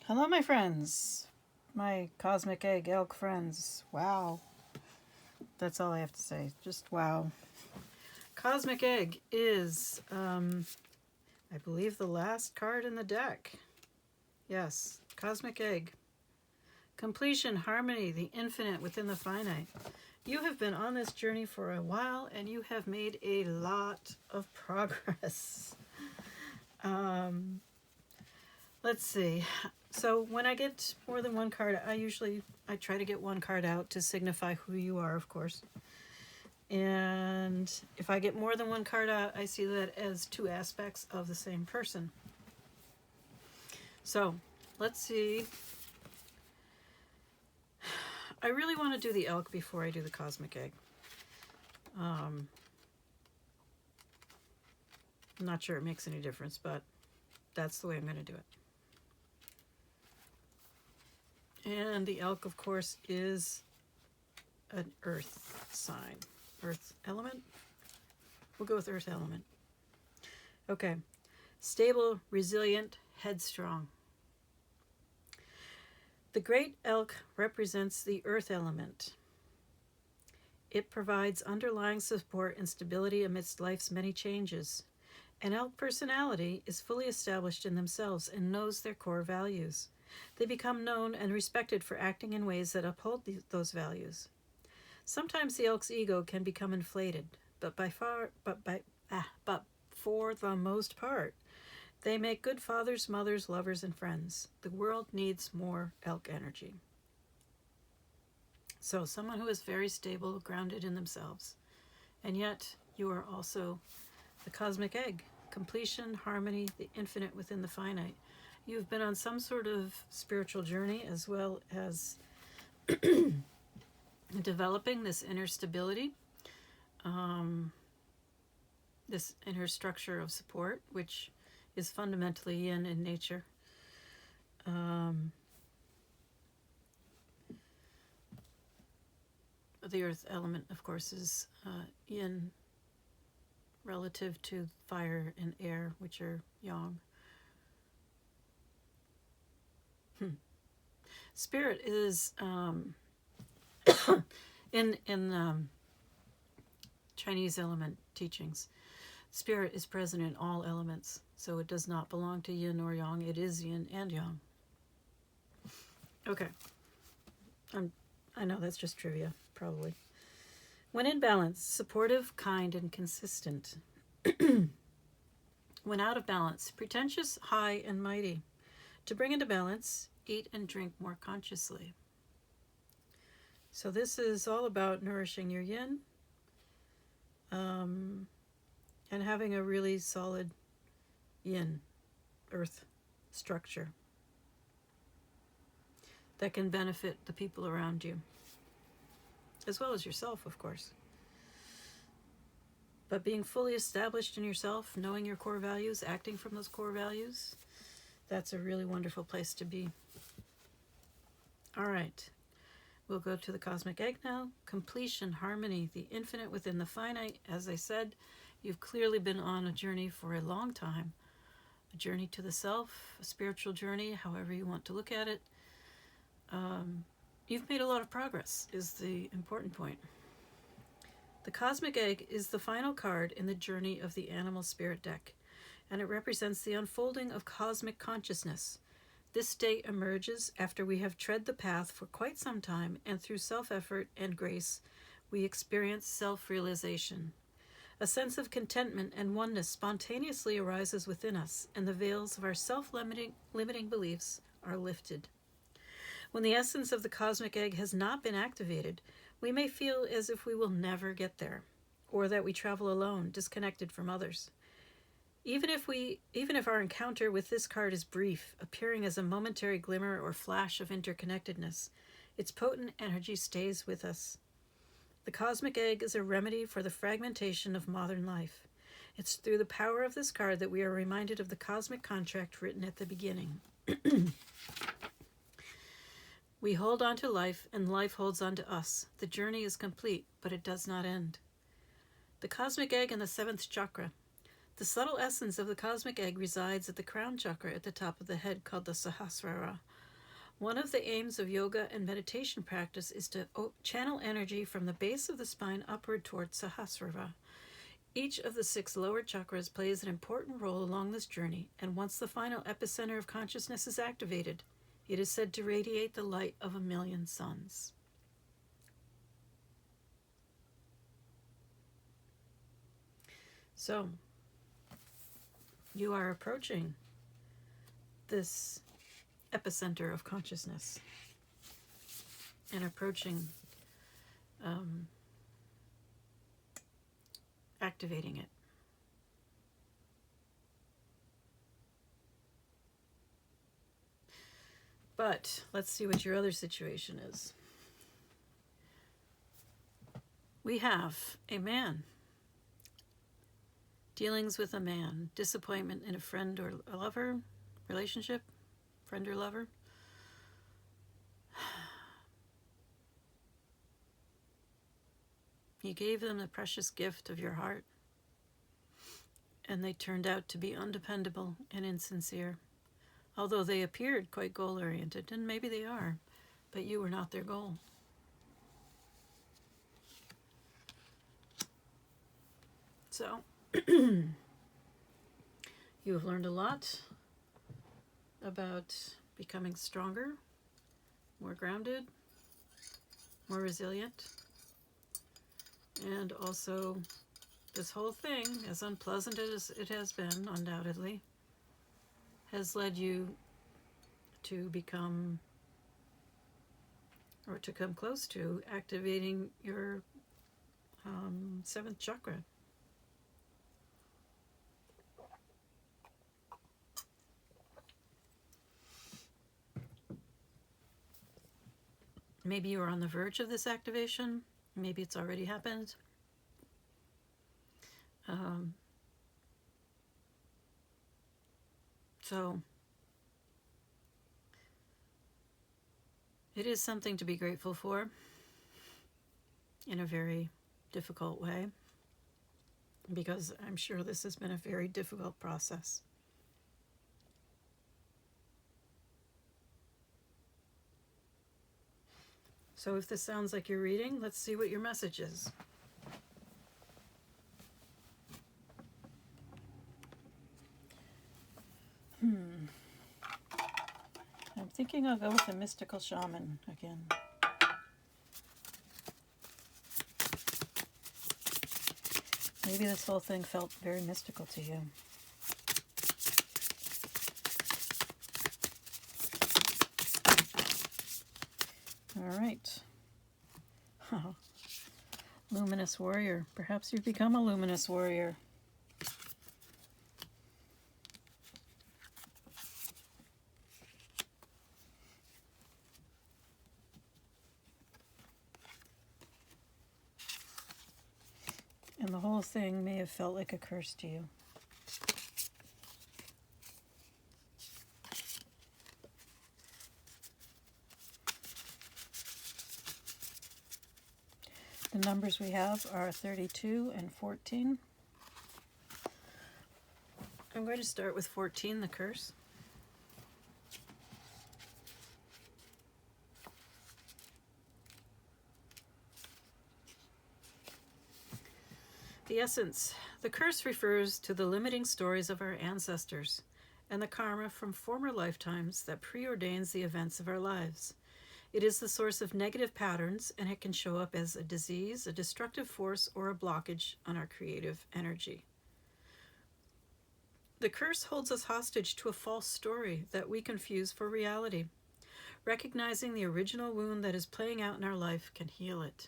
Hello, my friends. My cosmic egg elk friends. Wow. That's all I have to say. Just wow. Cosmic egg is, I believe, the last card in the deck. Yes, cosmic egg. Completion, harmony, the infinite within the finite. You have been on this journey for a while and you have made a lot of progress. Let's see. So when I get more than one card, I try to get one card out to signify who you are, of course. And if I get more than one card out, I see that as two aspects of the same person. So let's see. I really want to do the elk before I do the cosmic egg. I'm not sure it makes any difference, but that's the way I'm going to do it. And the elk, of course, is an earth sign. Earth element? We'll go with earth element. Okay. Stable, resilient, headstrong. The great elk represents the earth element. It provides underlying support and stability amidst life's many changes. An elk personality is fully established in themselves and knows their core values. They become known and respected for acting in ways that uphold those values. Sometimes the elk's ego can become inflated, but for the most part, they make good fathers, mothers, lovers, and friends. The world needs more elk energy. So someone who is very stable, grounded in themselves. And yet you are also the cosmic egg. Completion, harmony, the infinite within the finite. You've been on some sort of spiritual journey as well as developing this inner stability, this inner structure of support, which is fundamentally yin in nature. The earth element, of course, is yin relative to fire and air, which are yang. Spirit is in Chinese element teachings. Spirit is present in all elements, so it does not belong to yin or yang. It is yin and yang. Okay. I know that's just trivia, probably. When in balance, supportive, kind, and consistent. When out of balance, pretentious, high, and mighty. To bring into balance, eat and drink more consciously. So this is all about nourishing your yin, and having a really solid yin, earth structure that can benefit the people around you, as well as yourself, of course. But being fully established in yourself, knowing your core values, acting from those core values, that's a really wonderful place to be. All right. We'll go to the cosmic egg now. Completion, harmony, the infinite within the finite. As I said, you've clearly been on a journey for a long time. A journey to the self, a spiritual journey, however you want to look at it. You've made a lot of progress, is the important point. The cosmic egg is the final card in the journey of the animal spirit deck, and it represents the unfolding of cosmic consciousness. This state emerges after we have tread the path for quite some time, and through self-effort and grace, we experience self-realization. A sense of contentment and oneness spontaneously arises within us, and the veils of our self-limiting beliefs are lifted. When the essence of the cosmic egg has not been activated, we may feel as if we will never get there, or that we travel alone, disconnected from others. Even if our encounter with this card is brief, appearing as a momentary glimmer or flash of interconnectedness, its potent energy stays with us. The cosmic egg is a remedy for the fragmentation of modern life. It's through the power of this card that we are reminded of the cosmic contract written at the beginning. We hold on to life, and life holds on to us. The journey is complete, but it does not end. The cosmic egg and the seventh chakra. The subtle essence of the cosmic egg resides at the crown chakra at the top of the head, called the Sahasrara, One of the aims of yoga and meditation practice is to channel energy from the base of the spine upward towards Sahasrara. Each of the 6 lower chakras plays an important role along this journey, and once the final epicenter of consciousness is activated, it is said to radiate the light of 1,000,000 suns. So, you are approaching this epicenter of consciousness and approaching activating it. But let's see what your other situation is. We have a man. Dealings with a man. Disappointment in a friend or a lover relationship. Friend or lover. You gave them the precious gift of your heart, and they turned out to be undependable and insincere. Although they appeared quite goal-oriented, and maybe they are, but you were not their goal. So, you have learned a lot about becoming stronger, more grounded, more resilient, and also this whole thing, as unpleasant as it has been, undoubtedly, has led you to become, or to come close to, activating your 7th chakra. Maybe you are on the verge of this activation. Maybe it's already happened. So it is something to be grateful for in a very difficult way, because I'm sure this has been a very difficult process. So if this sounds like you're reading, let's see what your message is. I'm thinking I'll go with the mystical shaman again. Maybe this whole thing felt very mystical to you. All right. Luminous warrior. Perhaps you've become a luminous warrior. And the whole thing may have felt like a curse to you. The numbers we have are 32 and 14. I'm going to start with 14, the curse. The essence. The curse refers to the limiting stories of our ancestors and the karma from former lifetimes that preordains the events of our lives. It is the source of negative patterns, and it can show up as a disease, a destructive force, or a blockage on our creative energy. The curse holds us hostage to a false story that we confuse for reality. Recognizing the original wound that is playing out in our life can heal it.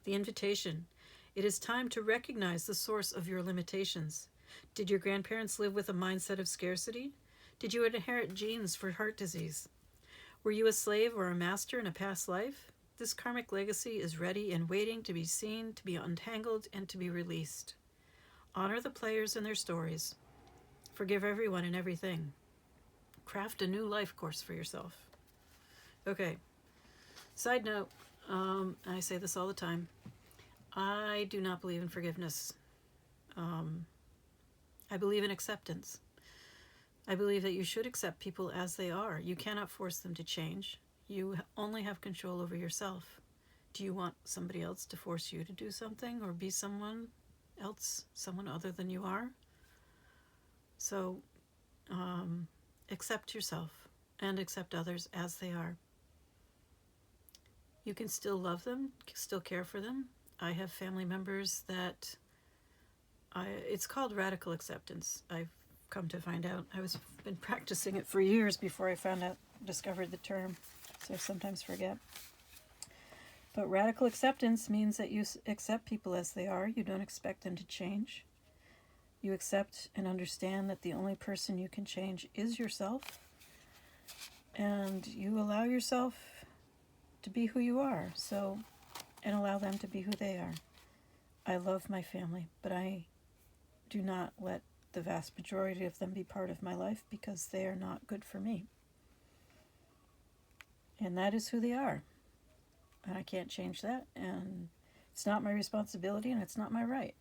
The invitation. It is time to recognize the source of your limitations. Did your grandparents live with a mindset of scarcity? Did you inherit genes for heart disease? Were you a slave or a master in a past life? This karmic legacy is ready and waiting to be seen, to be untangled, and to be released. Honor the players and their stories. Forgive everyone and everything. Craft a new life course for yourself. Okay. Side note, I say this all the time. I do not believe in forgiveness. I believe in acceptance. I believe that you should accept people as they are. You cannot force them to change. You only have control over yourself. Do you want somebody else to force you to do something or be someone else, someone other than you are? So accept yourself and accept others as they are. You can still love them, still care for them. I have family members that it's called radical acceptance. I've come to find out. Been practicing it for years before I discovered the term, so I sometimes forget. But radical acceptance means that you accept people as they are. You don't expect them to change. You accept and understand that the only person you can change is yourself. And you allow yourself to be who you are, and allow them to be who they are. I love my family, but I do not let the vast majority of them be part of my life because they are not good for me. And that is who they are. And I can't change that, and it's not my responsibility, and it's not my right.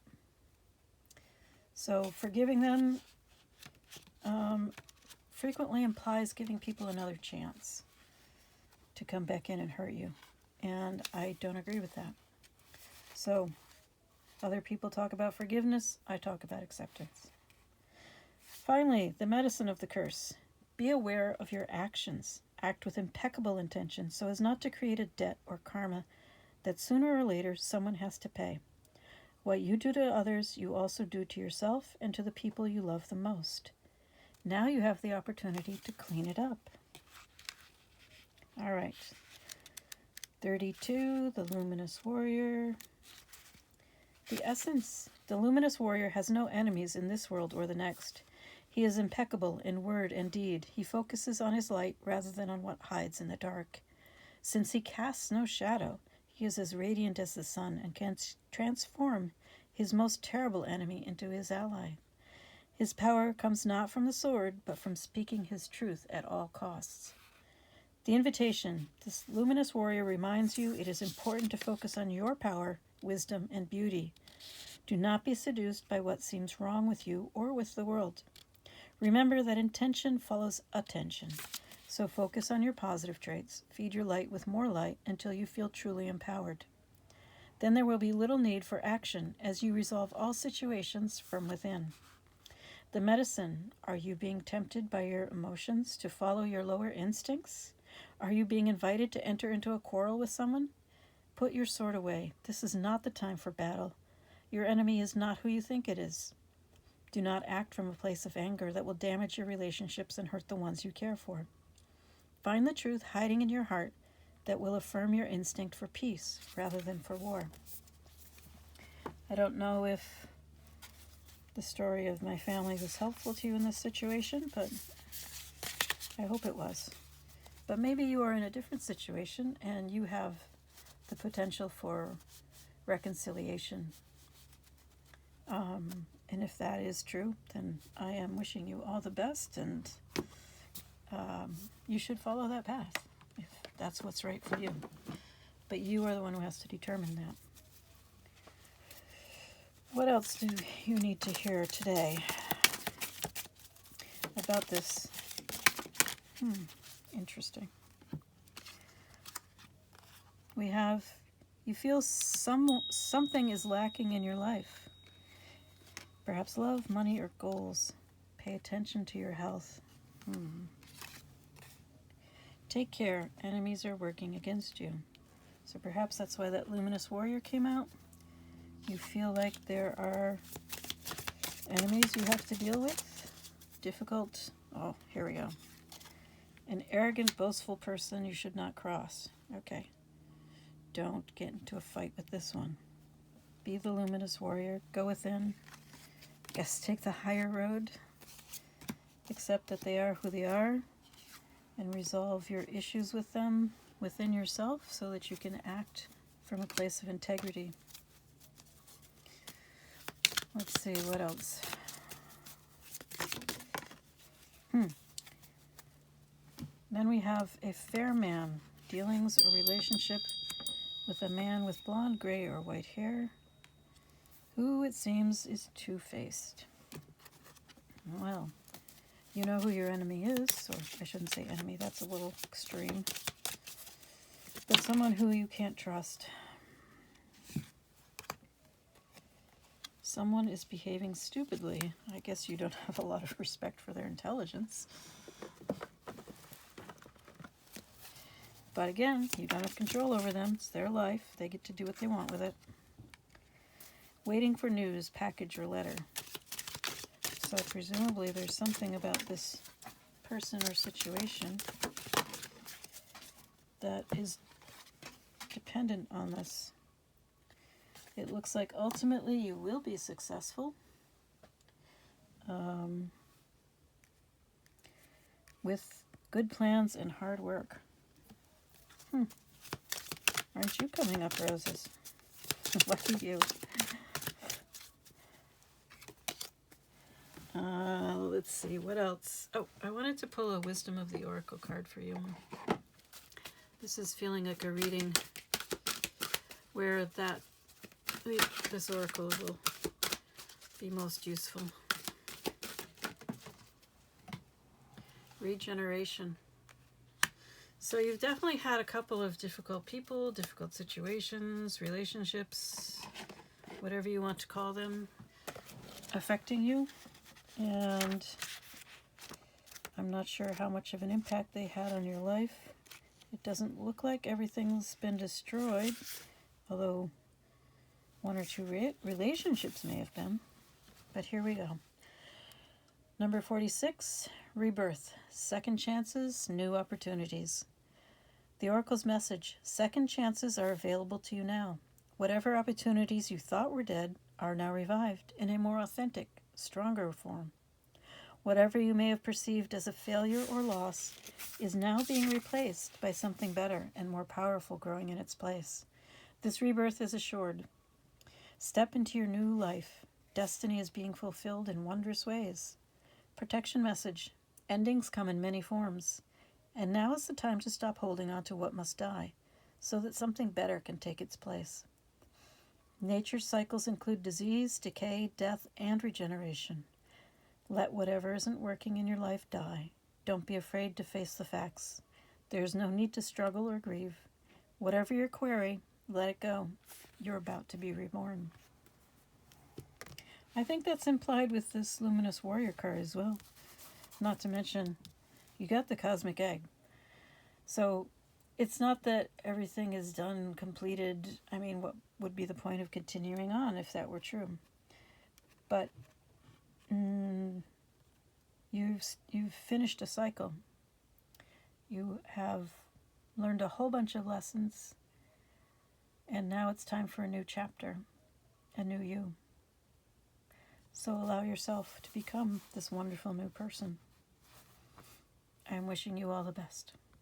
So forgiving them frequently implies giving people another chance to come back in and hurt you. And I don't agree with that. So other people talk about forgiveness, I talk about acceptance. Finally, the medicine of the curse. Be aware of your actions. Act with impeccable intention so as not to create a debt or karma that sooner or later someone has to pay. What you do to others, you also do to yourself and to the people you love the most. Now you have the opportunity to clean it up. All right. 32, the Luminous Warrior. The essence. The Luminous Warrior has no enemies in this world or the next. He is impeccable in word and deed. He focuses on his light rather than on what hides in the dark. Since he casts no shadow, he is as radiant as the sun and can transform his most terrible enemy into his ally. His power comes not from the sword, but from speaking his truth at all costs. The invitation. This luminous warrior reminds you it is important to focus on your power, wisdom, and beauty. Do not be seduced by what seems wrong with you or with the world. Remember that intention follows attention. So focus on your positive traits. Feed your light with more light until you feel truly empowered. Then there will be little need for action as you resolve all situations from within. The medicine. Are you being tempted by your emotions to follow your lower instincts? Are you being invited to enter into a quarrel with someone? Put your sword away. This is not the time for battle. Your enemy is not who you think it is. Do not act from a place of anger that will damage your relationships and hurt the ones you care for. Find the truth hiding in your heart that will affirm your instinct for peace rather than for war. I don't know if the story of my family was helpful to you in this situation, but I hope it was. But maybe you are in a different situation and you have the potential for reconciliation. And if that is true, then I am wishing you all the best, and you should follow that path if that's what's right for you. But you are the one who has to determine that. What else do you need to hear today about this? Interesting. We have, you feel something is lacking in your life. Perhaps love, money, or goals. Pay attention to your health. Take care. Enemies are working against you. So perhaps that's why that luminous warrior came out. You feel like there are enemies you have to deal with. Difficult. Oh, here we go. An arrogant, boastful person you should not cross. Okay. Don't get into a fight with this one. Be the luminous warrior. Go within. Guess take the higher road. Accept that they are who they are. And resolve your issues with them within yourself so that you can act from a place of integrity. Let's see, what else? Then we have a fair man. Dealings or relationship with a man with blonde, gray, or white hair, who it seems is two-faced. Well, You know who your enemy is, or I shouldn't say enemy, that's a little extreme. But someone who you can't trust. Someone is behaving stupidly. I guess you don't have a lot of respect for their intelligence. But again, you don't have control over them. It's their life. They get to do what they want with it. Waiting for news, package, or letter. So presumably there's something about this person or situation that is dependent on this. It looks like ultimately you will be successful with good plans and hard work. Aren't you coming up roses? Lucky you. Let's see, what else? Oh, I wanted to pull a Wisdom of the Oracle card for you. This is feeling like a reading where this oracle will be most useful. Regeneration. So you've definitely had a couple of difficult people, difficult situations, relationships, whatever you want to call them, affecting you. And I'm not sure how much of an impact they had on your life. It doesn't look like everything's been destroyed, although one or two relationships may have been. But here we go. Number 46, rebirth, second chances, new opportunities. The Oracle's message, second chances are available to you now. Whatever opportunities you thought were dead are now revived in a more authentic, stronger form. Whatever you may have perceived as a failure or loss is now being replaced by something better and more powerful growing in its place. This rebirth is assured. Step into your new life. Destiny is being fulfilled in wondrous ways. Protection message. Endings come in many forms. And now is the time to stop holding on to what must die, so that something better can take its place. Nature's cycles include disease, decay, death, and regeneration. Let whatever isn't working in your life die. Don't be afraid to face the facts. There is no need to struggle or grieve. Whatever your query, let it go. You're about to be reborn. I think that's implied with this Luminous Warrior card as well. Not to mention, you got the Cosmic Egg. So it's not that everything is done, completed. I mean, what would be the point of continuing on if that were true? But you've finished a cycle. You have learned a whole bunch of lessons, and now it's time for a new chapter, a new you. So allow yourself to become this wonderful new person. I'm wishing you all the best.